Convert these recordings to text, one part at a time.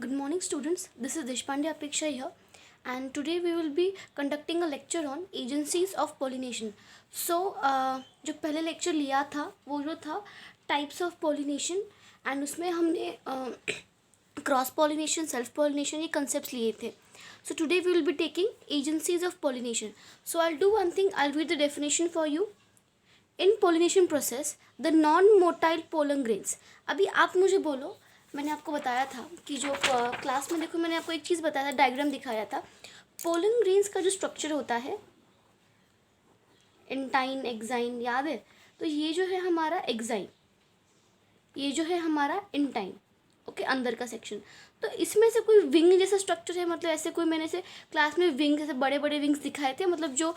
Good morning, students. This is Deshpande Apeksha here, and today we will be conducting a lecture on agencies of pollination. So, जो पहले lecture लिया था वो जो था types of pollination, and उसमें हमने cross pollination, self pollination ये concepts लिए थे. So today we will be taking agencies of pollination. So I'll do one thing. I'll read the definition for you. In pollination process, the non-motile pollen grains. अभी आप मुझे बोलो, मैंने आपको बताया था कि जो क्लास में देखो मैंने आपको एक चीज़ बताया था, डायग्राम दिखाया था. पोलन ग्रेन्स का जो स्ट्रक्चर होता है, इंटाइन एक्साइन, याद है? तो ये जो है हमारा एक्साइन, ये जो है हमारा इंटाइन. ओके, अंदर का सेक्शन. तो इसमें से कोई विंग जैसा स्ट्रक्चर है, मतलब ऐसे कोई मैंने से क्लास में विंग जैसे बड़े बड़े विंग्स दिखाए थे, मतलब जो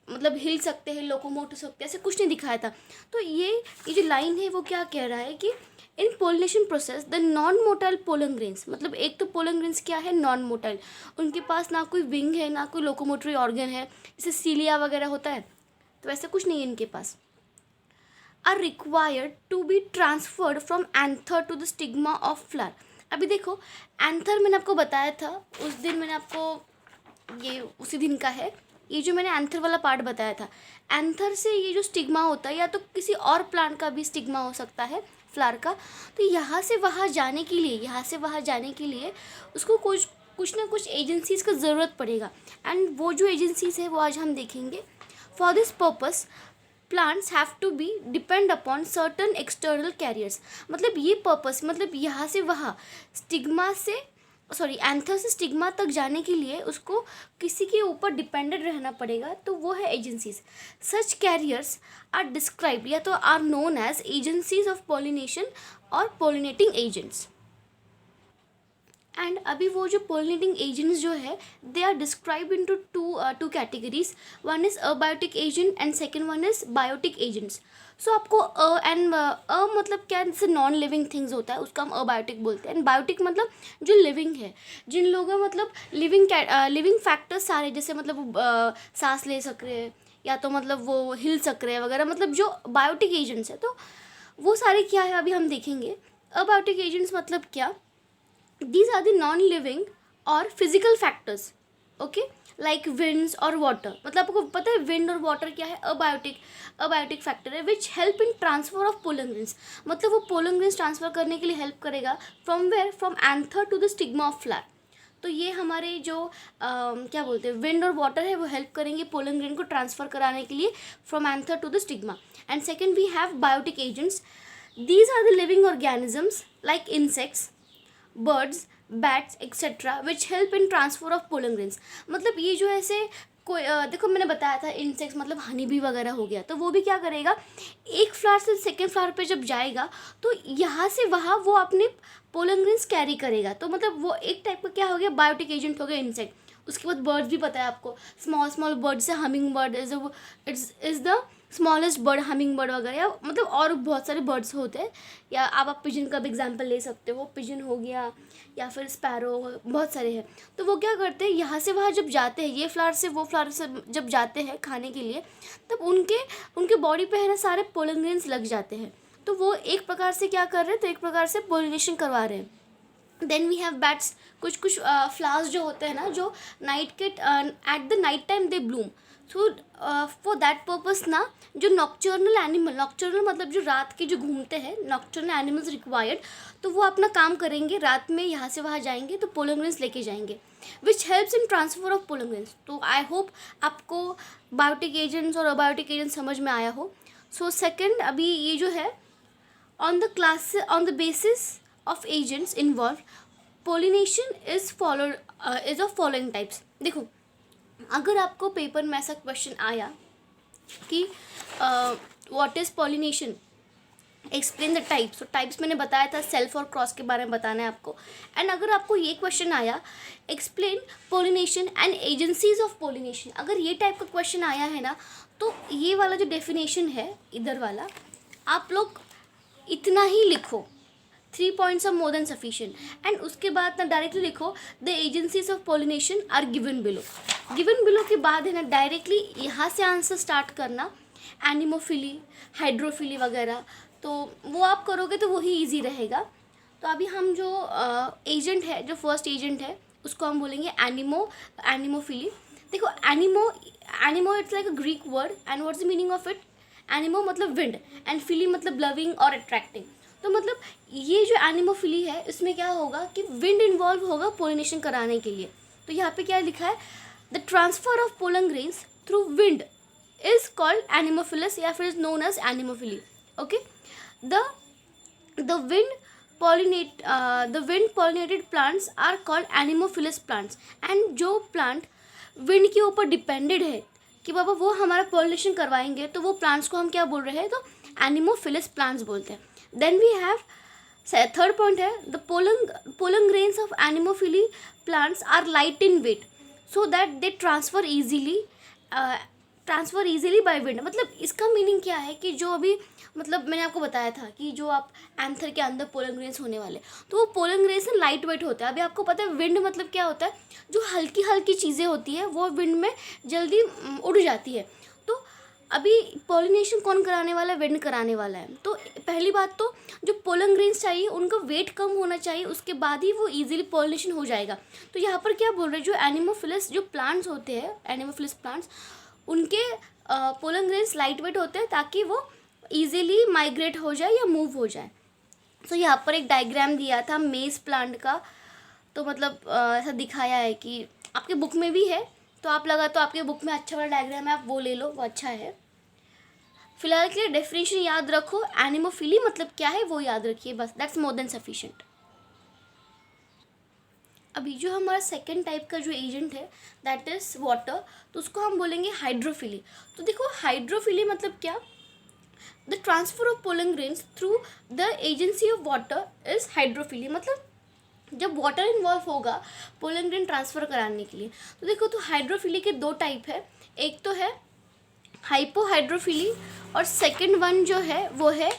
मतलब हिल सकते हैं, लोकोमोट हो सकते हैं, ऐसे कुछ नहीं दिखाया था. तो ये जो लाइन है वो क्या कह रहा है कि in pollination process the non motile pollen grains, मतलब एक तो पोलन ग्रेन्स क्या है, नॉन मोटाइल, उनके पास ना कोई विंग है ना कोई लोकोमोटरी ऑर्गन है, जैसे सीलिया वगैरह होता है, तो ऐसा कुछ नहीं है इनके पास. Are required to be transferred from anther to the stigma of flower. अभी देखो, एंथर मैंने आपको बताया था उस दिन, मैंने आपको ये उसी दिन का है, ये जो मैंने एंथर वाला पार्ट बताया था. एंथर से ये जो स्टिग्मा होता है, या तो किसी और प्लांट का भी स्टिग्मा हो सकता है, फ्लावर का. तो यहाँ से वहाँ जाने के लिए उसको कुछ ना कुछ एजेंसीज़ का ज़रूरत पड़ेगा. एंड वो जो एजेंसीज़ है वो आज हम देखेंगे. For this purpose plants have to be depend upon certain external carriers. मतलब ये पर्पस, मतलब यहाँ से वहाँ एंथर से स्टिग्मा तक जाने के लिए उसको किसी के ऊपर डिपेंडेंट रहना पड़ेगा, तो वो है agencies. Such carriers are described या तो are known as agencies of pollination और पॉलिनेटिंग एजेंट्स. एंड अभी वो जो पॉलिनेटिंग एजेंट्स जो है, they are describe into two categories. One is abiotic agent and second one is biotic agents. So आपको मतलब क्या, जैसे नॉन लिविंग थिंग्स होता है उसका हम अबायोटिक बोलते हैं. एंड बायोटिक मतलब जो लिविंग है, जिन लोगों मतलब लिविंग फैक्टर्स सारे, जैसे मतलब सांस ले सक रहे हैं या तो मतलब वो हिल सक रहे हैं वगैरह, मतलब जो बायोटिक एजेंट्स है, तो वो सारे क्या है अभी हम देखेंगे. अबायोटिक एजेंट्स मतलब क्या, these are the non-living or physical factors, okay, like winds और water. मतलब आपको पता है wind और water क्या है, अबायोटिक फैक्टर है, which help in transfer of pollen grains. मतलब वो pollen grains ट्रांसफ़र करने के लिए हेल्प करेगा. from where, from anther to the stigma of flower. तो ये हमारे जो क्या बोलते हैं, विंड और वाटर है, वो हेल्प करेंगे पोलन ग्रेन को ट्रांसफ़र कराने के लिए from anther to the stigma. And second we have biotic agents. These are the living organisms like insects, birds, bats etcetera which help in transfer of pollen grains. मतलब ये जो ऐसे कोई देखो मैंने बताया था इंसेक्ट्स मतलब हनी बी वगैरह हो गया, तो वो भी क्या करेगा, एक फ्लावर से सेकेंड फ्लावर पे जब जाएगा तो यहाँ से वहाँ वो अपने पोलन ग्रेन्स कैरी करेगा. तो मतलब वो एक टाइप का क्या हो गया, बायोटिक एजेंट हो गया इंसेक्ट. उसके बाद बर्ड्स भी पता है आपको, स्मॉल बर्ड से humming bird is the smallest bird, humming bird वगैरह, या मतलब और बहुत सारे बर्ड्स होते हैं. या आप पिजन का भी एग्जांपल ले सकते हो, पिजन हो गया या फिर स्पैरो, बहुत सारे हैं. तो वो क्या करते हैं, यहाँ से वहाँ जब जाते हैं, ये फ्लावर से वो फ्लावर से जब जाते हैं खाने के लिए, तब उनके बॉडी पे है ना सारे पोलन ग्रेन्स लग जाते हैं. तो वो एक प्रकार से क्या कर रहे हैं, तो एक प्रकार से पोलिनेशन करवा रहे हैं. Then we have bats. कुछ फ्लावर्स जो होते हैं ना, जो नाइट के at the night time they bloom. So for that purpose ना, जो नॉक्चर्नल मतलब जो रात के जो घूमते हैं, नॉक्चर्नल एनिमल्स रिक्वायर्ड, तो वो अपना काम करेंगे, रात में यहाँ से वहाँ जाएंगे तो पोलन ग्रेन्स लेके जाएंगे, which helps in transfer of pollen grains. तो आई होप आपको बायोटिक एजेंट्स और अबायोटिक एजेंट्स समझ में आया हो. सो सेकेंड, अभी ये जो है on the basis of agents involved, pollination is of following types. देखो, अगर आपको पेपर में ऐसा क्वेश्चन आया कि what is pollination, explain the types. तो टाइप्स मैंने बताया था, सेल्फ और क्रॉस के बारे में बताना है आपको. एंड अगर आपको ये क्वेश्चन आया, explain pollination and agencies of pollination, अगर ये टाइप का क्वेश्चन आया है ना, तो ये वाला जो डेफिनेशन है इधर वाला, आप लोग इतना ही लिखो, 3 points are more than sufficient. And उसके बाद ना डायरेक्टली लिखो the agencies of pollination are given below. Given below के बाद है ना डायरेक्टली यहाँ से आंसर स्टार्ट करना, एनिमोफिली, हाइड्रोफिली वगैरह, तो वो आप करोगे तो वही ईजी रहेगा. तो अभी हम जो एजेंट है, जो फर्स्ट एजेंट है, उसको हम बोलेंगे एनिमोफिली। देखो anemo it's like a Greek word, and what's the meaning of it? Anemo मतलब विंड, एंड फिली मतलब लविंग और अट्रैक्टिंग। तो मतलब ये जो एनिमोफिली है, इसमें क्या होगा कि विंड इन्वॉल्व होगा पोलिनेशन कराने के लिए। तो यहाँ पे क्या लिखा है? The transfer of pollen grains through wind is called anemophilous, या फिर is known as anemophily. Okay, the the wind the wind pollinated plants are called anemophilous plants। And जो प्लांट विंड के ऊपर डिपेंडेड है कि बाबा वो हमारा पॉलिनेशन करवाएंगे, तो वो प्लांट्स को हम क्या बोल रहे हैं? तो एनिमोफिलस प्लांट्स बोलते हैं। Then we have third point है, the pollen grains of anemophily plants are light in weight so that they transfer easily by wind. मतलब इसका मीनिंग क्या है कि जो अभी मतलब मैंने आपको बताया था कि जो आप एंथर के अंदर पोलन ग्रेन्स होने वाले, तो वो पोलन ग्रेन्स लाइट वेट होता है। अभी आपको पता है विंड मतलब क्या होता है? जो हल्की हल्की चीज़ें होती है वो विंड में जल्दी उड़ जाती है। तो अभी पॉलिनेशन कौन कराने वाला है? विंड कराने वाला है। तो पहली बात तो जो पोलन ग्रेन्स चाहिए उनका वेट कम होना चाहिए, उसके बाद ही वो इजीली पॉलिनेशन हो जाएगा। तो यहाँ पर क्या बोल रहे हैं, जो एनिमोफिलस जो प्लांट्स होते हैं, एनिमोफिलस प्लांट्स, उनके पोलन ग्रेन्स लाइट वेट होते हैं ताकि वो ईजिली माइग्रेट हो जाए या मूव हो जाए। तो यहाँ पर एक डायग्राम दिया था मेज प्लांट का, तो मतलब ऐसा दिखाया है कि आपके बुक में भी है, तो आप लगा तो आपके बुक में अच्छा वाला डायग्राम है, आप वो ले लो, वो अच्छा है। फिलहाल के लिए डेफिनेशन याद रखो, एनिमोफिली मतलब क्या है वो याद रखिए बस, दैट्स मोर देन सफिशिएंट। अभी जो हमारा सेकेंड टाइप का जो एजेंट है दैट इज़ वाटर, तो उसको हम बोलेंगे हाइड्रोफिली। तो देखो हाइड्रोफिली मतलब क्या? The transfer of pollen grains through the agency of water is hydrophily. मतलब जब वाटर इन्वॉल्व होगा पोलन ग्रेन ट्रांसफ़र कराने के लिए। तो देखो, तो हाइड्रोफिली के दो टाइप है, एक तो है हाइपोहाइड्रोफिली और सेकंड वन जो है वो है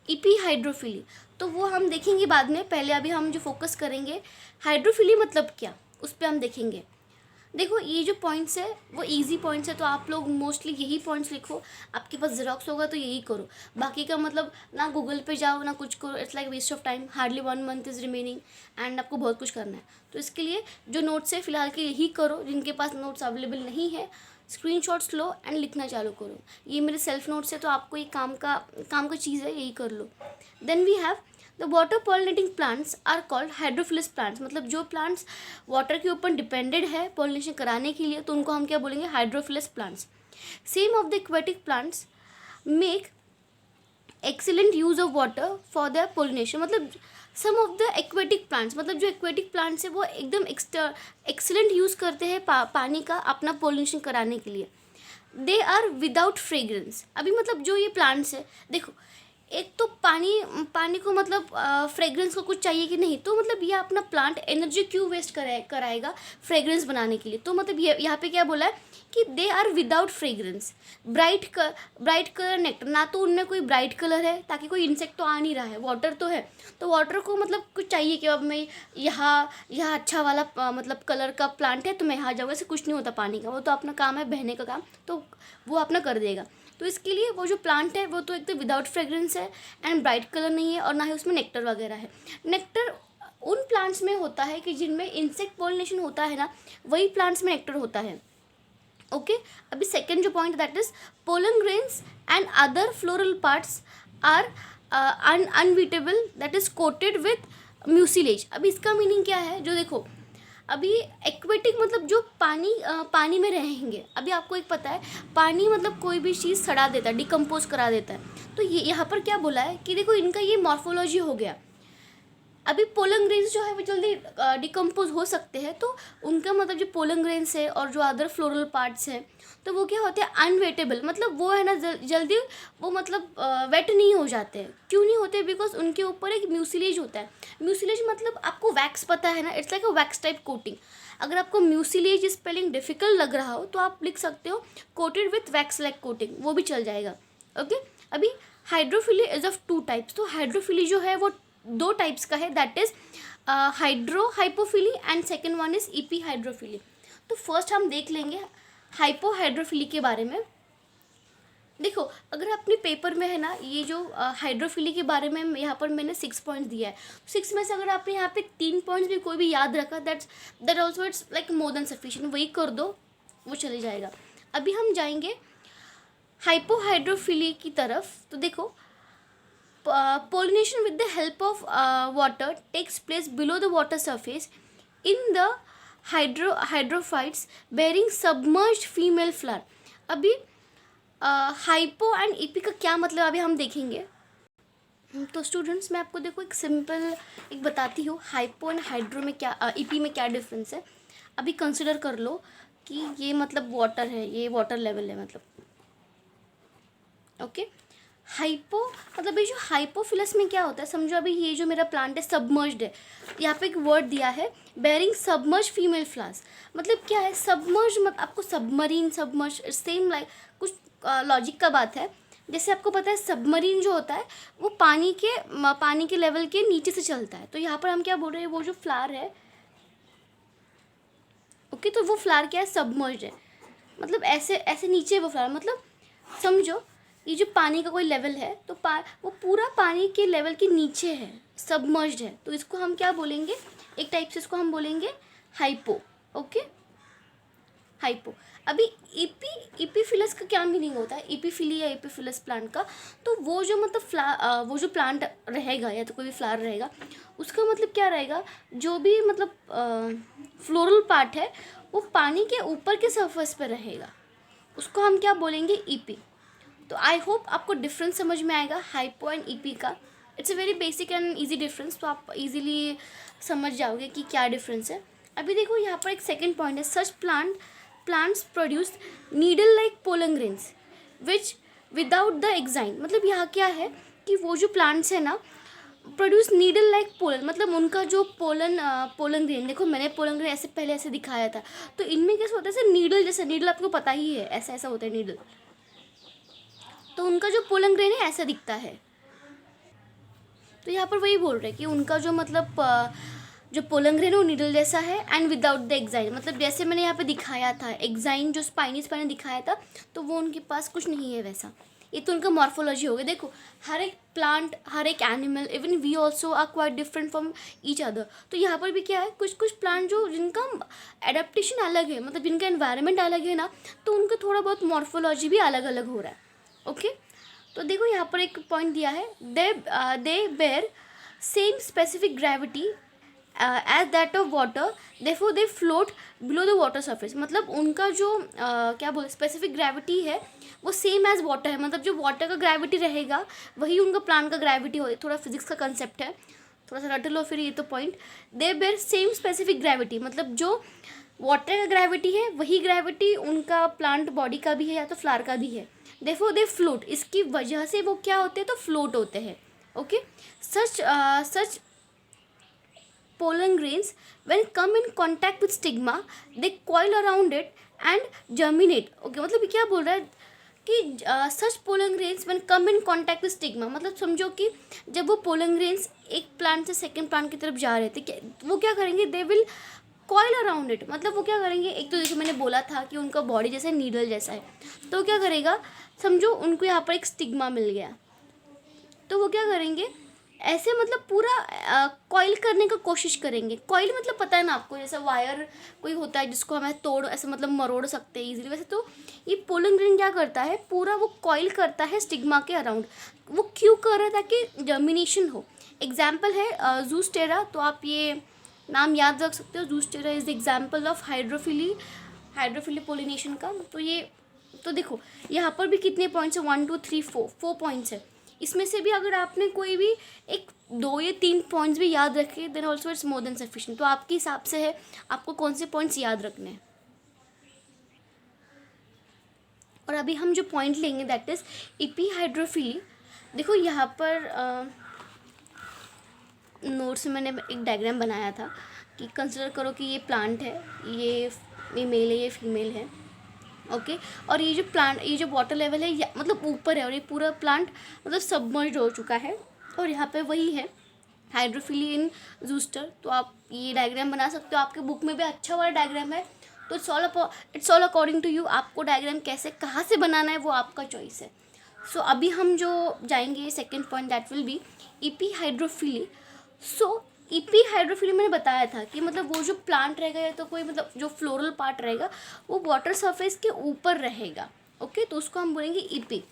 इपीहाइड्रोफिली। तो वो हम देखेंगे बाद में, पहले अभी हम जो फोकस करेंगे हाइड्रोफिली मतलब क्या, उस पर हम देखेंगे। देखो ये जो पॉइंट्स है वो इजी पॉइंट्स है, तो आप लोग मोस्टली यही पॉइंट्स लिखो। आपके पास जेरोक्स होगा तो यही करो, बाकी का मतलब ना गूगल पे जाओ ना कुछ करो, it's like waste of time. Hardly 1 month is remaining and आपको बहुत कुछ करना है। तो इसके लिए जो नोट्स है फिलहाल के यही करो, जिनके पास नोट्स अवेलेबल नहीं है स्क्रीनशॉट्स लो एंड लिखना चालू करो। ये मेरे सेल्फ नोट्स है, तो आपको ये काम का चीज़ है, यही कर लो। Then we have the water pollinating plants are called hydrophilous plants. मतलब जो प्लांट्स वाटर के ऊपर डिपेंडेड है पॉलिनेशन कराने के लिए, तो उनको हम क्या बोलेंगे? Hydrophilous plants. Same of the aquatic plants make excellent use of water for the pollination. मतलब सम ऑफ द एक्वेटिक प्लांट्स, मतलब जो एक्वेटिक प्लांट्स है वो एकदम एक्सीलेंट यूज़ करते हैं पानी का अपना पोलिनेशन कराने के लिए। They are without fragrance. अभी मतलब जो ये प्लांट्स है, देखो एक तो पानी को मतलब फ्रेग्रेंस को कुछ चाहिए कि नहीं, तो मतलब ये अपना प्लांट एनर्जी क्यों वेस्ट कराएगा फ्रेग्रेंस बनाने के लिए। तो मतलब ये यहाँ पे क्या बोला है कि they are without fragrance. Bright colour nectar, ना तो उनमें कोई ब्राइट कलर है ताकि कोई इंसेक्ट तो आ नहीं रहा है, वाटर तो है, तो वाटर को मतलब कुछ चाहिए कि अब मैं यहाँ अच्छा वाला मतलब कलर का प्लांट है तो मैं यहाँ जाऊँगा, ऐसे कुछ नहीं होता पानी का, वो तो अपना काम है बहने का काम, तो वो अपना कर देगा। तो इसके लिए वो जो प्लांट है वो तो एकदम विदाउट फ्रेग्रेंस है एंड ब्राइट कलर नहीं है, और ना ही उसमें नेक्टर वगैरह है। नेक्टर उन प्लांट्स में होता है कि जिनमें इंसेक्ट पॉलिनेशन होता है ना, वही प्लांट्स में नेक्टर होता है। ओके, अभी सेकेंड जो point that is pollen grains and other floral parts are unwettable, that is coated with mucilage. अभी इसका मीनिंग क्या है? जो देखो अभी एक्वेटिक मतलब जो पानी में रहेंगे। अभी आपको एक पता है पानी मतलब कोई भी चीज़ सड़ा देता है, डिकम्पोज करा देता है। तो ये यहाँ पर क्या बोला है कि देखो इनका ये मॉर्फोलॉजी हो गया। अभी पोलन ग्रेन्स जो है वो जल्दी डिकम्पोज हो सकते हैं, तो उनका मतलब जो पोलन ग्रेन्स है और जो अदर फ्लोरल पार्ट्स हैं तो वो क्या होते हैं? अनवेटेबल। मतलब वो है ना जल्दी वो मतलब वेट नहीं हो जाते हैं। क्यों नहीं होते? बिकॉज उनके ऊपर एक म्यूसिलेज होता है। म्यूसिलेज मतलब आपको वैक्स पता है ना, it's like a wax type coating. अगर आपको म्यूसिलेज स्पेलिंग डिफिकल्ट लग रहा हो तो आप लिख सकते हो coated with wax like coating, वो भी चल जाएगा। ओके, अभी हाइड्रोफिली इज ऑफ 2 टाइप्स। तो हाइड्रोफिली जो है वो 2 टाइप्स का है, that is hypophily and second one is epihydrophily. तो फर्स्ट हम देख लेंगे हाइपोहाइड्रोफिली के बारे में। देखो, अगर अपने पेपर में है ना ये जो हाइड्रोफिली के बारे में यहाँ पर मैंने 6 पॉइंट दिया है, 6 में से अगर आपने यहाँ पे 3 पॉइंट्स भी कोई भी याद रखा, that also it's like more than sufficient, वही कर दो, वो चले जाएगा। अभी हम जाएंगे हाइपोहाइड्रोफिली की तरफ। तो देखो, pollination with the help of water takes place below the water surface in the hydrophytes bearing submerged female flower। अभी हाइपो एंड ईपी का क्या मतलब अभी हम देखेंगे। तो स्टूडेंट्स, मैं आपको देखो एक सिंपल एक बताती हूँ, हाइपो एंड हाइड्रो में क्या, ईपी में क्या डिफरेंस है। अभी कंसिडर कर लो कि ये मतलब वाटर है, ये वाटर लेवल है मतलब, ओके। हाइपो मतलब ये जो हाइपोफिलस में क्या होता है, समझो अभी ये जो मेरा प्लांट है सबमर्ज्ड है, यहाँ पे एक वर्ड दिया है बेरिंग सबमर्ज फीमेल फ्लावर्स। मतलब क्या है सबमर्ज, मतलब आपको सबमरीन सबमर्ज सेम लाइक कुछ लॉजिक का बात है। जैसे आपको पता है सबमरीन जो होता है वो पानी के लेवल के नीचे से चलता है, तो यहाँ पर हम क्या बोल रहे हैं, वो जो फ्लावर है, ओके, तो वो फ्लावर क्या है, सबमर्ज्ड है, मतलब ऐसे ऐसे नीचे वो फ्लावर, मतलब समझो ये जो पानी का कोई लेवल है तो वो पूरा पानी के लेवल के नीचे है, सबमर्ज्ड है, तो इसको हम क्या बोलेंगे, एक टाइप से इसको हम बोलेंगे हाइपो, ओके, हाइपो। अभी इपीफिलस का क्या मीनिंग होता है, इपीफिली या इपीफिलस प्लांट का, तो वो जो मतलब वो जो प्लांट रहेगा या तो कोई भी फ्लावर रहेगा, उसका मतलब क्या रहेगा, जो भी मतलब फ्लोरल पार्ट है वो पानी के ऊपर के सरफेस पर रहेगा, उसको हम क्या बोलेंगे, ईपी। तो आई होप आपको डिफरेंस समझ में आएगा हाइपो एंड ईपी का। It's a very basic and easy difference, तो आप इजीली समझ जाओगे कि क्या डिफरेंस है। अभी देखो यहाँ पर एक सेकंड पॉइंट है, सच plants produce needle like pollen grains which without the exine. मतलब यहाँ क्या है कि वो जो प्लांट्स है ना प्रोड्यूस नीडल लाइक पोलन, मतलब उनका जो पोलन ग्रेन, देखो मैंने पोलन ग्रेन ऐसे पहले ऐसे दिखाया था, तो इनमें कैसे होता है, ऐसे नीडल जैसा, नीडल आपको पता ही है ऐसा ऐसा होता है नीडल, तो उनका जो पोलन ग्रेन है ऐसा दिखता है। तो यहाँ पर वही बोल रहे हैं कि उनका जो मतलब जो पोलन ग्रेन है वो नीडल जैसा है एंड विदाउट द एग्जाइन, मतलब जैसे मैंने यहाँ पे दिखाया था एग्जाइन जो स्पाइनी दिखाया था, तो वो उनके पास कुछ नहीं है वैसा। ये तो उनका मॉर्फोलॉजी हो गया। देखो हर एक प्लांट, हर एक animal, even we also are quite different from each other. तो यहाँ पर भी क्या है, कुछ कुछ प्लांट जो जिनका एडेप्टेशन अलग है, मतलब जिनका एनवायरनमेंट अलग है ना, तो उनका थोड़ा बहुत मॉर्फोलॉजी भी अलग अलग हो रहा है, ओके। तो देखो यहाँ पर एक पॉइंट दिया है, they bear same specific gravity as that of water, therefore they float below the water surface. मतलब उनका जो क्या बोले स्पेसिफिक ग्रेविटी है वो सेम एज वाटर है, मतलब जो वाटर का ग्रेविटी रहेगा वही उनका प्लांट का ग्रेविटी हो। थोड़ा फिजिक्स का कंसेप्ट है, थोड़ा सा रट लो फिर ये तो point. They bear same specific gravity, मतलब जो वाटर का ग्रेविटी है वही ग्रेविटी उनका प्लांट बॉडी का भी है या तो फ्लावर का भी है। देयरफॉर दे फ्लोट, इसकी वजह से वो क्या होते हैं, तो फ्लोट होते हैं, okay. Such pollen grains when come in contact with stigma they coil around it and germinate, okay। मतलब ये क्या बोल रहा है कि सच pollen grains when come in contact with stigma, मतलब समझो कि जब वो pollen grains एक प्लांट से सेकंड प्लांट की तरफ जा रहे थे, वो क्या करेंगे, they will coil around it, मतलब वो क्या करेंगे, एक तो देखो मैंने बोला था कि उनका बॉडी जैसे नीडल जैसा है, तो क्या करेगा, समझो उनको यहाँ पर एक स्टिग्मा मिल गया, तो वो क्या करेंगे, ऐसे मतलब पूरा कॉइल करने का कोशिश करेंगे। कॉइल मतलब पता है ना आपको, जैसे वायर कोई होता है जिसको हमें तोड़ ऐसे मतलब मरोड़ सकते हैं इजीली, वैसे तो ये पोलन ग्रेन क्या करता है, पूरा वो कॉइल करता है स्टिग्मा के अराउंड। वो क्यों कर रहा है, ताकि जर्मिनेशन हो। एग्जाम्पल है जूस्टेरा, तो आप ये नाम याद रख सकते हो, Zostera is the example of hydrophily pollination का। तो ये तो देखो यहाँ पर भी कितने पॉइंट्स है, 1 2 3 4 पॉइंट्स है। इसमें से भी अगर आपने कोई भी एक 2 या 3 पॉइंट्स भी याद रखे then also it's more than sufficient. तो आपके हिसाब से है आपको कौन से पॉइंट्स याद रखने हैं। और अभी हम जो पॉइंट लेंगे दैट इज इपीहाइड्रोफिली। देखो यहाँ पर नोट्स में मैंने एक डायग्राम बनाया था कि कंसिडर करो कि ये प्लांट है, ये मेल है, ये फीमेल है, ओके। और ये जो प्लांट, ये जो वाटर लेवल है मतलब ऊपर है, और ये पूरा प्लांट मतलब सबमर्ज हो चुका है, और यहाँ पे वही है हाइड्रोफिली इन जूस्टर। तो आप ये डायग्राम बना सकते हो, आपके बुक में भी अच्छा वाला डायग्राम है। तो it's all according to you, आपको डायग्राम कैसे कहाँ से बनाना है वो आपका चॉइस है। सो अभी हम जो जाएंगे second point, that will be EP hydrophily. So EP hydrophily मैंने बताया था कि मतलब वो जो प्लांट रहेगा या तो कोई मतलब जो फ्लोरल पार्ट रहेगा वो वाटर सरफेस के ऊपर रहेगा। ओके, तो उसको हम बोलेंगे ईपी।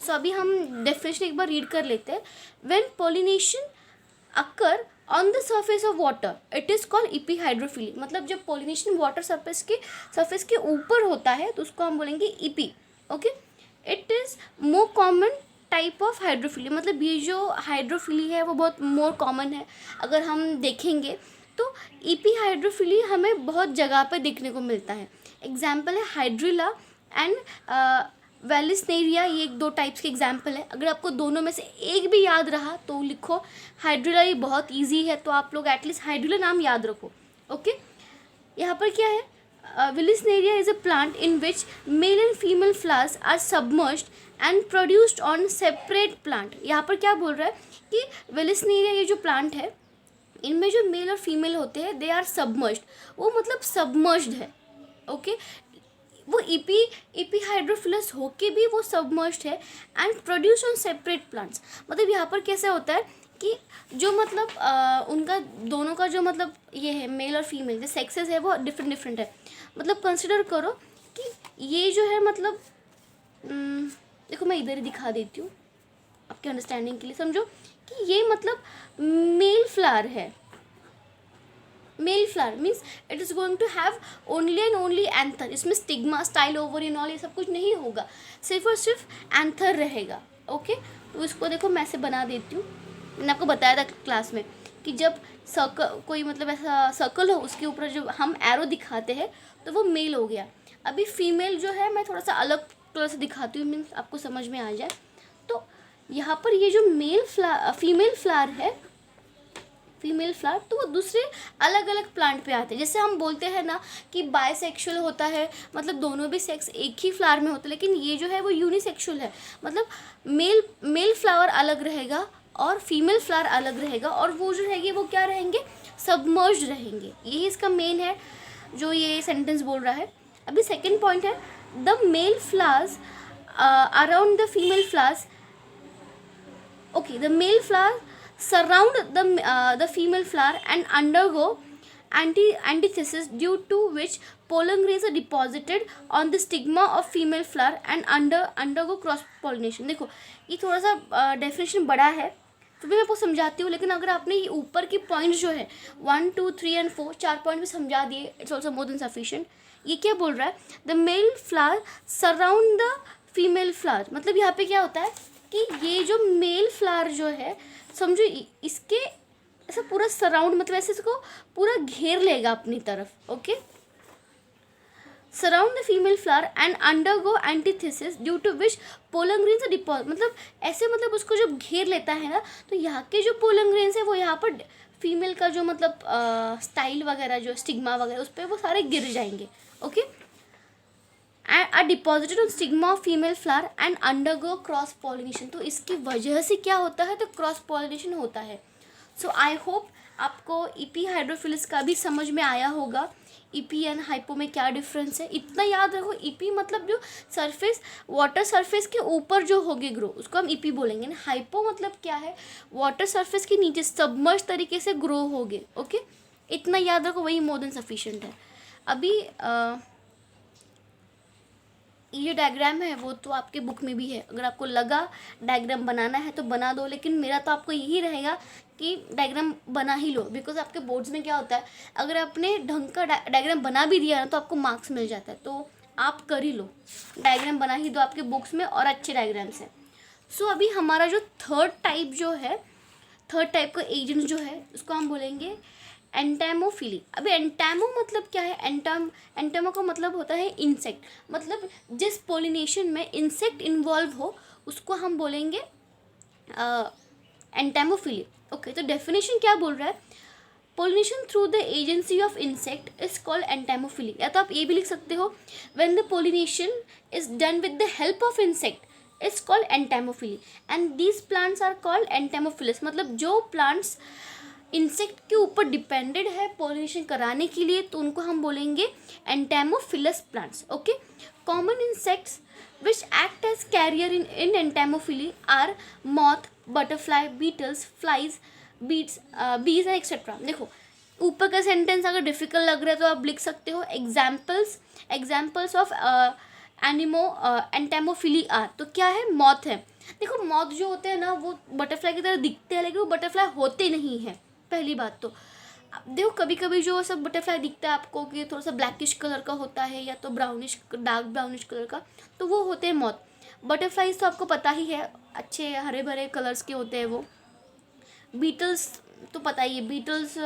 सो अभी हम डेफिनेशन एक बार रीड कर लेते हैं। When pollination occur on the surface of water it is called EP hydrophily. मतलब जब पॉलिनेशन वाटर सरफेस के ऊपर होता है तो उसको हम बोलेंगे EP. Okay, it is more common type of hydrophily. मतलब ये जो हाइड्रोफिली है वो बहुत मोर कॉमन है। अगर हम देखेंगे तो ईपी हाइड्रोफिली हमें बहुत जगह पर देखने को मिलता है। एग्जाम्पल है हाइड्रिला एंड वेलिस्नेरिया, ये एक दो टाइप्स के एग्जाम्पल है। अगर आपको दोनों में से एक भी याद रहा तो लिखो। हाइड्रिला ये बहुत ईजी है, तो आप लोग एटलीस्ट हाइड्रिला नाम याद रखो। ओके, यहाँ पर क्या है, Willisneria is a plant in which male and female flowers are submerged and produced on separate plant। यहाँ पर क्या बोल रहा है कि Willisneria ये जो प्लांट है इनमें जो मेल और फीमेल होते हैं दे आर सबमर्ज्ड, वो मतलब सबमर्ज्ड है। ओके, वो ईपी हाइड्रोफिलस होके भी वो सबमर्ज्ड है and produce on separate plants. मतलब यहाँ पर कैसे होता है कि जो मतलब उनका दोनों का जो मतलब ये है मेल और फीमेल जो सेक्सेस है वो डिफरेंट डिफरेंट है। मतलब कंसिडर करो कि ये जो है मतलब देखो मैं इधर ही दिखा देती हूँ आपके अंडरस्टैंडिंग के लिए। समझो कि ये मतलब मेल फ्लावर है। Male flower means it is going to have only and only anther. इसमें stigma, style over in all ये सब कुछ नहीं होगा, सिर्फ और सिर्फ एंथर रहेगा। ओके, तो इसको देखो मैं ऐसे बना देती हूँ। मैंने आपको बताया था क्लास में कि जब सर्कल कोई मतलब ऐसा सर्कल हो उसके ऊपर जो हम एरो दिखाते हैं तो वो मेल हो गया। अभी फीमेल जो है मैं थोड़ा सा अलग कलर से दिखाती हूँ, मीन्स आपको समझ में आ जाए। तो यहाँ पर ये जो फीमेल फ्लावर है, फीमेल फ्लावर, तो वो दूसरे अलग अलग प्लांट पे आते हैं। जैसे हम बोलते हैं ना कि बायसेक्सुअल होता है, मतलब दोनों भी सेक्स एक ही फ्लावर में होता है, लेकिन ये जो है वो यूनिसेक्सुअल है। मतलब मेल फ्लावर अलग रहेगा और फीमेल फ्लावर अलग रहेगा, और वो जो रहेगी वो क्या रहेंगे, सबमर्ज्ड रहेंगे। यही इसका मेन है जो ये सेंटेंस बोल रहा है। अभी सेकेंड पॉइंट है the male flowers around the female flowers. Okay, the male flower surround the female flower and undergo antithesis, due to which pollen grains are deposited on the stigma of female flower and undergo cross pollination। देखो ये थोड़ा सा definition बड़ा है तो भी मैं आपको समझाती हूँ, लेकिन अगर आपने ये ऊपर की पॉइंट्स जो है 1, 2, 3 एंड 4 4 पॉइंट भी समझा दिए, it's also more than sufficient. ये क्या बोल रहा है, the male flower surround the female flower. मतलब यहाँ पे क्या होता है कि ये जो मेल फ्लावर जो है समझो इसके ऐसा पूरा सराउंड, मतलब ऐसे इसको पूरा घेर लेगा अपनी तरफ। Okay, surround the female flower and undergo antithesis due to which pollen grains are deposit. मतलब ऐसे मतलब उसको जब घेर लेता है ना तो यहाँ के जो पोलन ग्रेन्स है वो यहाँ पर फीमेल का जो मतलब स्टाइल वगैरह जो स्टिग्मा वगैरह उस पर वो सारे गिर जाएंगे। Okay, are deposited on stigma of female flower and undergo cross pollination. तो इसकी वजह से क्या होता है, तो क्रॉस पॉलिनेशन होता है। सो आई होप आपको ईपी हाइड्रोफिलिस का भी समझ में आया होगा। ईपी एंड हाइपो में क्या डिफरेंस है, इतना याद रखो। ईपी मतलब जो सरफेस वाटर सरफेस के ऊपर जो होगे ग्रो उसको हम ईपी बोलेंगे ना। हाइपो मतलब क्या है, वाटर सरफेस के नीचे सबमर्ज तरीके से ग्रो होगे। ओके, इतना याद रखो, वही मोर देन सफिशिएंट है। अभी ये डायग्राम है वो तो आपके बुक में भी है, अगर आपको लगा डायग्राम बनाना है तो बना दो, लेकिन मेरा तो आपको यही रहेगा कि डायग्राम बना ही लो। बिकॉज आपके बोर्ड्स में क्या होता है, अगर आपने ढंग का डायग्राम बना भी दिया ना तो आपको मार्क्स मिल जाता है। तो आप कर ही लो, डायग्राम बना ही दो आपके बुक्स में, और अच्छे डायग्राम्स हैं। सो अभी हमारा जो थर्ड टाइप का एजेंट जो है उसको हम बोलेंगे एंटेमोफिली। अभी एंटेमो मतलब क्या है, एंटेमो का मतलब होता है इंसेक्ट। मतलब जिस पोलिनेशन में इंसेक्ट इन्वॉल्व हो उसको हम बोलेंगे एंटेमोफिली। ओके, तो डेफिनेशन क्या बोल रहा है, pollination through the agency of insect is called entomophily. या तो आप ये भी लिख सकते हो when the pollination is done with the help of insect is called entomophily and these plants are called entomophilous. मतलब जो प्लांट्स इंसेक्ट के ऊपर डिपेंडेड है पॉलिनेशन कराने के लिए, तो उनको हम बोलेंगे entomophilous plants. Okay, common insects which act as carrier in entomophily are moth, butterfly, beetles, flies, bees etcetera. देखो ऊपर का सेंटेंस अगर डिफिकल्ट लग रहा है तो आप लिख सकते हो एग्जाम्पल्स ऑफ एंटेमोफिली आर। तो क्या है, मॉथ है। देखो मॉथ जो होते हैं ना वो बटरफ्लाई की तरह दिखते हैं, लेकिन वो बटरफ्लाई होते नहीं हैं। पहली बात तो अब देखो कभी कभी जो सब बटरफ्लाई दिखता है आपको कि थोड़ा सा ब्लैकिश कलर का होता है या तो ब्राउनिश, डार्क ब्राउनिश कलर का, तो वो होते हैं मॉथ। बटरफ्लाईज तो आपको पता ही है, अच्छे हरे भरे कलर्स के होते हैं वो। बीटल्स तो पता ही है, बीटल्स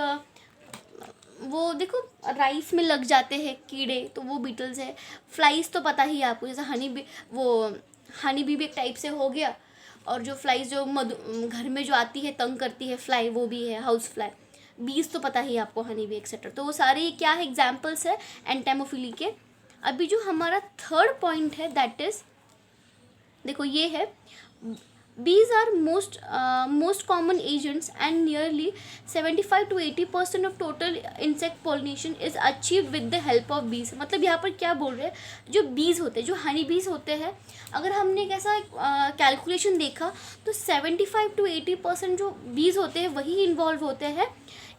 वो देखो राइस में लग जाते हैं कीड़े, तो वो बीटल्स है। फ्लाइज तो पता ही है आपको, जैसे हनी बी भी एक टाइप से हो गया, और जो फ्लाइज जो घर में जो आती है तंग करती है फ्लाई, वो भी है हाउस फ्लाई। बीज तो पता ही है आपको, हनी बी एक्सेट्रा। तो वो सारे क्या है, एग्जाम्पल्स है एंटेमोफिली के। अभी जो हमारा थर्ड पॉइंट है दैट इज, देखो ये है, bees are most common agents and nearly 75 to 80% of total insect pollination is achieved with the help of bees। मतलब यहाँ पर क्या बोल रहे हैं, जो बीज होते हैं, जो हनी बीज होते हैं, अगर हमने एक ऐसा कैलकुलेशन देखा तो 75 to 80% जो बीज होते हैं वही इन्वॉल्व होते हैं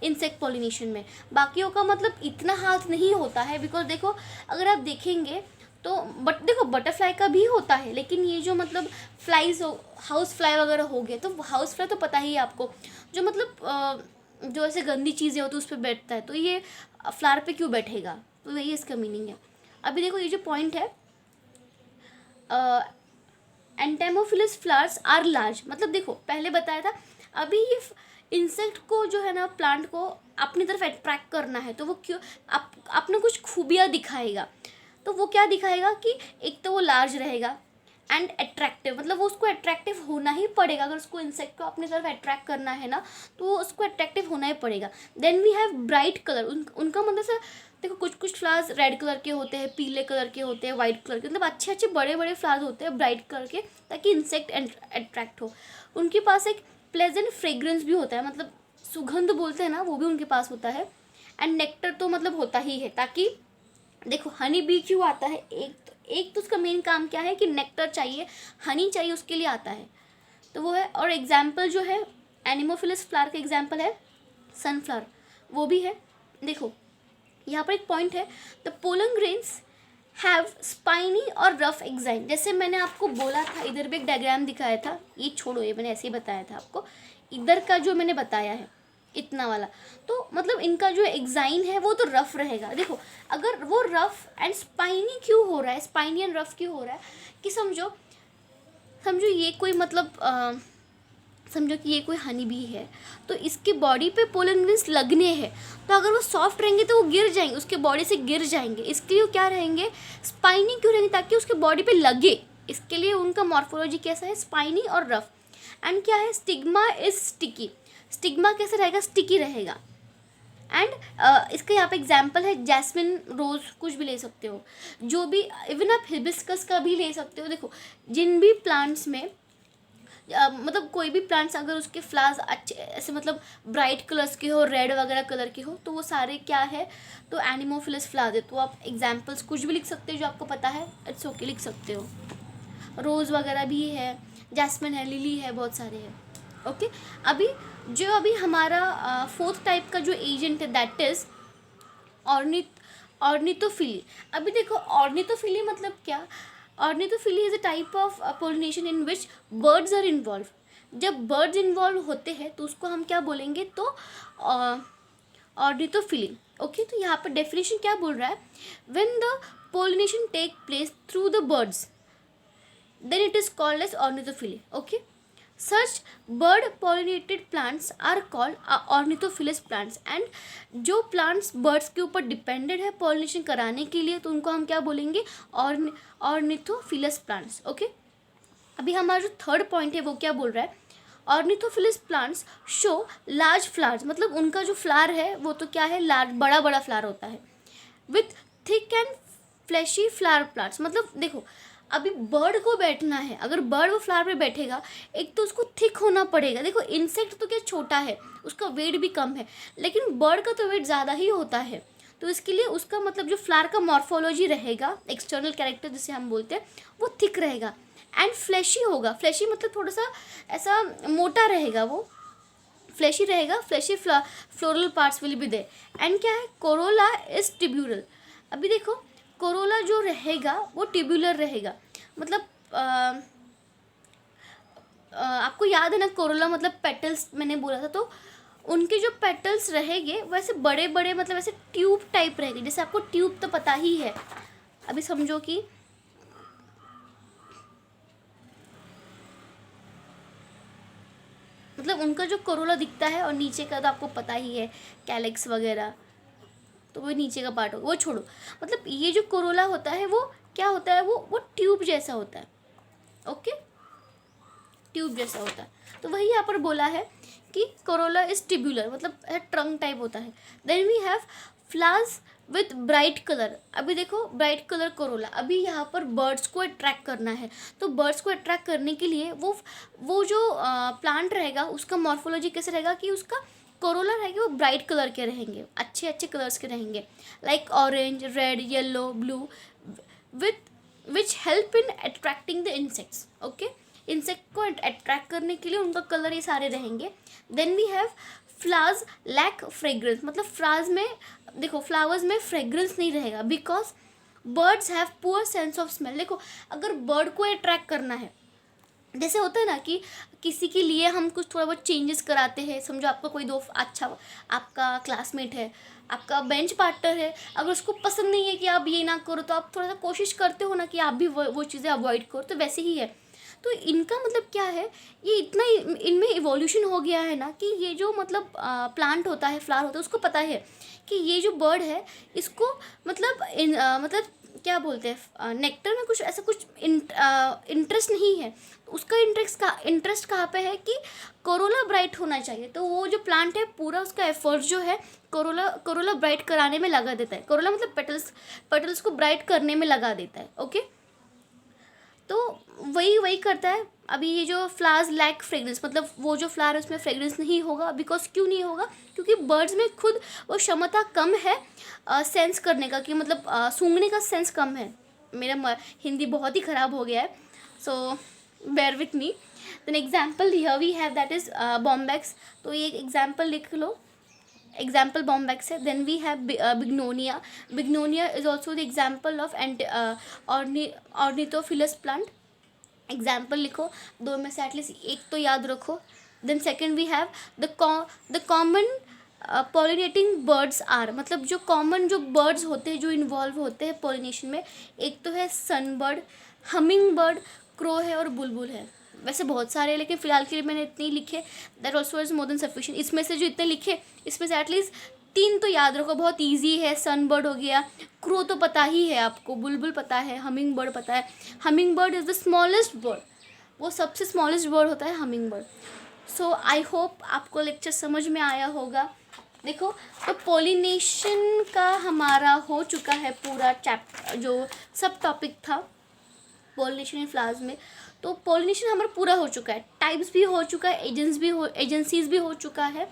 इंसेक्ट पॉलिनेशन में। बाकियों का मतलब इतना हाथ नहीं होता है, बिकॉज देखो अगर आप देखेंगे तो देखो बटरफ्लाई का भी होता है, लेकिन ये जो मतलब फ्लाइज हो, हाउस फ्लाई वगैरह हो गए, तो हाउस फ्लाई तो पता ही है आपको, जो मतलब जो ऐसे गंदी चीज़ें होती है उस पर बैठता है, तो ये फ्लावर पे क्यों बैठेगा, तो यही इसका मीनिंग है। अभी देखो ये जो पॉइंट है, एंटेमोफिलस फ्लावर्स आर लार्ज, मतलब देखो पहले बताया था, अभी ये इंसेक्ट को जो है ना, प्लांट को अपनी तरफ अट्रैक्ट करना है, तो वो क्यों अपने कुछ खूबियाँ दिखाएगा। तो वो क्या दिखाएगा कि एक तो वो लार्ज रहेगा एंड अट्रैक्टिव, मतलब वो उसको अट्रैक्टिव होना ही पड़ेगा। अगर उसको इंसेक्ट को अपनी तरफ अट्रैक्ट करना है ना, तो वो उसको अट्रैक्टिव होना ही पड़ेगा। Then we have bright colour, उनका मतलब से देखो कुछ फ्लावर्स रेड कलर के होते हैं, पीले कलर के होते हैं, वाइट कलर के, मतलब अच्छे बड़े बड़े फ्लावर्स होते हैं ब्राइट कलर के, ताकि इंसेक्ट अट्रैक्ट हो। उनके पास एक प्लेजेंट फ्रेग्रेंस भी होता है, मतलब सुगंध बोलते हैं ना, वो भी उनके पास होता है। एंड नेक्टर तो मतलब होता ही है, ताकि देखो हनी बी क्यों आता है, एक तो उसका मेन काम क्या है कि नेक्टर चाहिए, हनी चाहिए, उसके लिए आता है, तो वो है। और एग्जाम्पल जो है एनिमोफिलस फ्लावर का एग्जाम्पल है सनफ्लावर, वो भी है। देखो यहाँ पर एक पॉइंट है, the pollen grains have spiny और रफ एग्जाइन। जैसे मैंने आपको बोला था, इधर भी एक डायग्राम दिखाया था, ये छोड़ो, ये मैंने ऐसे ही बताया था आपको, इधर का जो मैंने बताया है इतना वाला, तो मतलब इनका जो एग्जाइन है वो तो रफ रहेगा। देखो अगर वो रफ एंड स्पाइनी क्यों हो रहा है, स्पाइनी एंड रफ क्यों हो रहा है, कि समझो ये कोई मतलब समझो कि ये कोई हनी बी है, तो इसके बॉडी पे पोलन ग्रेन्स लगने हैं, तो अगर वो सॉफ्ट रहेंगे तो वो गिर जाएंगे, उसके बॉडी से गिर जाएंगे, इसके लिए वो क्या रहेंगे, स्पाइनी क्यों रहेंगे, ताकि उसके बॉडी पे लगे। इसके लिए उनका मॉर्फोलॉजी कैसा है, स्पाइनी और रफ। एंड क्या है, स्टिग्मा इज स्टिकी, स्टिग्मा कैसे रहेगा, स्टिकी रहेगा। एंड इसका यहाँ पे एग्जाम्पल है जैस्मिन, रोज़, कुछ भी ले सकते हो, जो भी, इवन आप हिबिस्कस का भी ले सकते हो। देखो जिन भी प्लांट्स में मतलब कोई भी प्लांट्स अगर उसके फ्लावर्स अच्छे ऐसे मतलब ब्राइट कलर्स के हो, रेड वगैरह कलर के हो, तो वो सारे क्या है, तो एनिमोफिलस फ्लावर्स है। तो आप एग्जाम्पल्स कुछ भी लिख सकते हो जो आपको पता है, इट्स ओके, लिख सकते हो। रोज़ वगैरह भी है, जैस्मिन है, लिली है, बहुत सारे हैं। ओके अभी हमारा फोर्थ टाइप का जो एजेंट है दैट इज ऑर्निथोफिली। अभी देखो ऑर्निथोफिली मतलब क्या, ornithophily is a type of pollination in which birds are involve. जब बर्ड्स इन्वॉल्व होते हैं तो उसको हम क्या बोलेंगे, तो ऑर्निथोफिली। ओके, तो यहाँ पर डेफिनेशन क्या बोल रहा है, when the pollination take place through the birds then it is called as ornithophily. Okay, such bird pollinated plants are called ornithophilous plants। and जो plants birds के ऊपर dependent है pollination कराने के लिए, तो उनको हम क्या बोलेंगे, ornithophilous plants। okay, अभी हमारा जो थर्ड पॉइंट है वो क्या बोल रहा है, ऑर्निथोफिलस प्लांट्स शो लार्ज फ्लावर्स, मतलब उनका जो फ्लावर है वो तो क्या है, लार्ज, बड़ा बड़ा फ्लावर होता है, with thick and fleshy flower plants. मतलब देखो अभी बर्ड को बैठना है, अगर बर्ड वो फ्लावर पे बैठेगा, एक तो उसको थिक होना पड़ेगा। देखो इंसेक्ट तो क्या छोटा है, उसका वेट भी कम है, लेकिन बर्ड का तो वेट ज़्यादा ही होता है। तो इसके लिए उसका मतलब जो फ्लावर का मॉर्फोलॉजी रहेगा, एक्सटर्नल कैरेक्टर जिसे हम बोलते हैं, वो थिक रहेगा एंड फ्लैशी होगा। फ्लैशी मतलब थोड़ा सा ऐसा मोटा रहेगा, वो फ्लैशी रहेगा। Flashy floral parts will be there. And क्या है, कोरोला इज ट्यूब्यूलर। अभी देखो कोरोला जो रहेगा वो ट्यूब्यूलर रहेगा, मतलब आपको याद है ना, कोरोला मतलब पेटल्स मैंने बोला था, तो उनके जो पेटल्स रहेंगे वैसे बड़े बड़े, मतलब ऐसे ट्यूब टाइप रहेंगे। जैसे आपको ट्यूब तो पता ही है, अभी समझो कि मतलब उनका जो कोरोला दिखता है और नीचे का तो आपको पता ही है, कैलेक्स वगैरह, तो वो नीचे का पार्ट हो, वो छोड़ो। मतलब ये जो कोरोला होता है वो क्या होता है, वो ट्यूब जैसा होता है। ओके, ट्यूब जैसा होता है। तो वही यहाँ पर बोला है कि कोरोला इज ट्यूबुलर, मतलब ट्रंक टाइप होता है। Then we have flowers with bright colour. अभी देखो ब्राइट कलर कोरोला, अभी यहाँ पर बर्ड्स को अट्रैक्ट करना है, तो बर्ड्स को अट्रैक्ट करने के लिए वो जो प्लांट रहेगा उसका मॉर्फोलॉजी कैसे रहेगा कि उसका कोरोला रहेंगे वो ब्राइट कलर के रहेंगे, अच्छे अच्छे कलर्स के रहेंगे, like orange, red, yellow, blue, with which help in attracting the insects. Okay, insect को अट्रैक्ट करने के लिए उनका कलर ये सारे रहेंगे। Then we have flowers lack fragrance, मतलब फ्लावर्स में देखो, फ्लावर्स में फ्रेग्रेंस नहीं रहेगा, because birds have poor sense of smell. देखो अगर बर्ड को अट्रैक्ट करना है, जैसे होता है ना कि किसी के लिए हम कुछ थोड़ा बहुत चेंजेस कराते हैं, समझो आपका कोई दोस्त अच्छा, आपका क्लासमेट है, आपका बेंच पार्टनर है, अगर उसको पसंद नहीं है कि आप ये ना करो, तो आप थोड़ा सा कोशिश करते हो ना कि आप भी वो चीज़ें अवॉइड करो, तो वैसे ही है। तो इनका मतलब क्या है, ये इतना इनमें इवोल्यूशन हो गया है ना कि ये जो मतलब प्लांट होता है, फ्लावर होता है, उसको पता है कि ये जो बर्ड है इसको मतलब मतलब क्या बोलते हैं, नेक्टर में कुछ ऐसा कुछ इंटरेस्ट नहीं है। उसका इंटरेस्ट कहाँ पे है कि कोरोला ब्राइट होना चाहिए। तो वो जो प्लांट है पूरा उसका एफर्ट जो है कोरोला ब्राइट कराने में लगा देता है। कोरोला मतलब पेटल्स को ब्राइट करने में लगा देता है। ओके, तो वही करता है। अभी ये जो फ्लावर्स लैक फ्रेग्रेंस, मतलब वो जो फ्लावर है उसमें फ्रेग्रेंस नहीं होगा, बिकॉज क्यों नहीं होगा, क्योंकि बर्ड्स में खुद वो क्षमता कम है सेंस करने का, कि मतलब सूंघने का सेंस कम है। मेरा हिंदी बहुत ही ख़राब हो गया है, so bear with me. Then example here we have that is bombax. तो ये एग्जाम्पल लिख लो, example bombax है। then we have bignonia is also the example of ornithophilus plant। Example लिखो, दो में से एटलीस्ट एक तो याद रखो। Then second we have the common pollinating birds are, मतलब जो कॉमन जो बर्ड्स होते हैं जो इन्वॉल्व होते हैं पॉलिनेशन में, एक तो है सनबर्ड, हमिंग बर्ड, क्रो है और बुलबुल है। वैसे बहुत सारे हैं लेकिन फ़िलहाल के लिए मैंने इतने ही लिखे, that also is more than sufficient. इसमें से जो इतने लिखे इसमें से एटलीस्ट 3 तो याद रखो, बहुत ईजी है। सनबर्ड हो गया, क्रो तो पता ही है आपको, बुलबुल पता है, हमिंग बर्ड पता है। Humming bird is the smallest bird, वो सबसे स्मॉलेस्ट बर्ड होता है humming bird. So I hope आपको लेक्चर समझ में आया होगा। देखो तो पॉलिनेशन का हमारा हो चुका है पूरा चैप्टर, जो सब टॉपिक था पॉलिनेशन इन फ्लावर्स में। तो पॉलिनेशन हमारा पूरा हो चुका है, टाइप्स भी हो चुका है, एजेंसीज भी हो चुका है।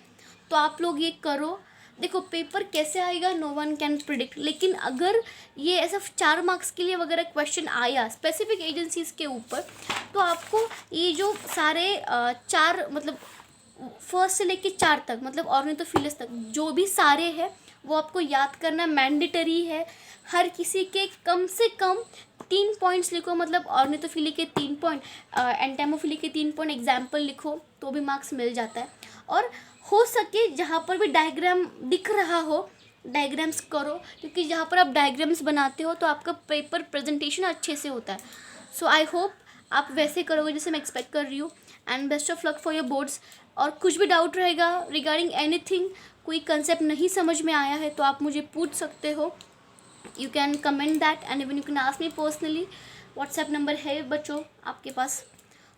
तो आप लोग ये करो। देखो पेपर कैसे आएगा नो वन कैन प्रिडिक्ट, लेकिन अगर ये ऐसा 4 मार्क्स के लिए वगैरह क्वेश्चन आया स्पेसिफिक एजेंसीज के ऊपर, तो आपको ये जो सारे 4 मतलब फर्स्ट से लेके 4 तक, मतलब ऑर्निथोफिलस तक जो भी सारे हैं वो आपको याद करना मैंडेटरी है। हर किसी के कम से कम 3 पॉइंट्स लिखो, मतलब ऑर्निथोफिली के 3 पॉइंट, एंटेमोफिली के 3 पॉइंट एग्जाम्पल लिखो, तो भी मार्क्स मिल जाता है। और हो सके जहाँ पर भी डायग्राम दिख रहा हो डायग्राम्स करो, क्योंकि जहाँ पर आप डायग्राम्स बनाते हो तो आपका पेपर प्रेजेंटेशन अच्छे से होता है। सो आई होप आप वैसे करोगे जैसे मैं एक्सपेक्ट कर रही हूँ। And best of luck for your boards. और कुछ भी डाउट रहेगा रिगार्डिंग एनीथिंग, कोई कंसेप्ट नहीं समझ में आया है तो आप मुझे पूछ सकते हो। You can comment that and even you can ask me personally. WhatsApp number है बच्चों आपके पास,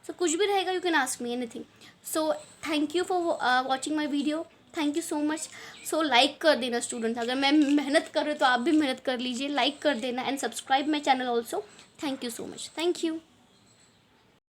सो कुछ भी रहेगा you can ask me anything. So thank you for watching my video thank you so much. So like कर देना students, अगर मैं मेहनत कर रही हूँ तो आप भी मेहनत कर लीजिए, लाइक कर देना and subscribe my channel also. Thank you so much, thank you.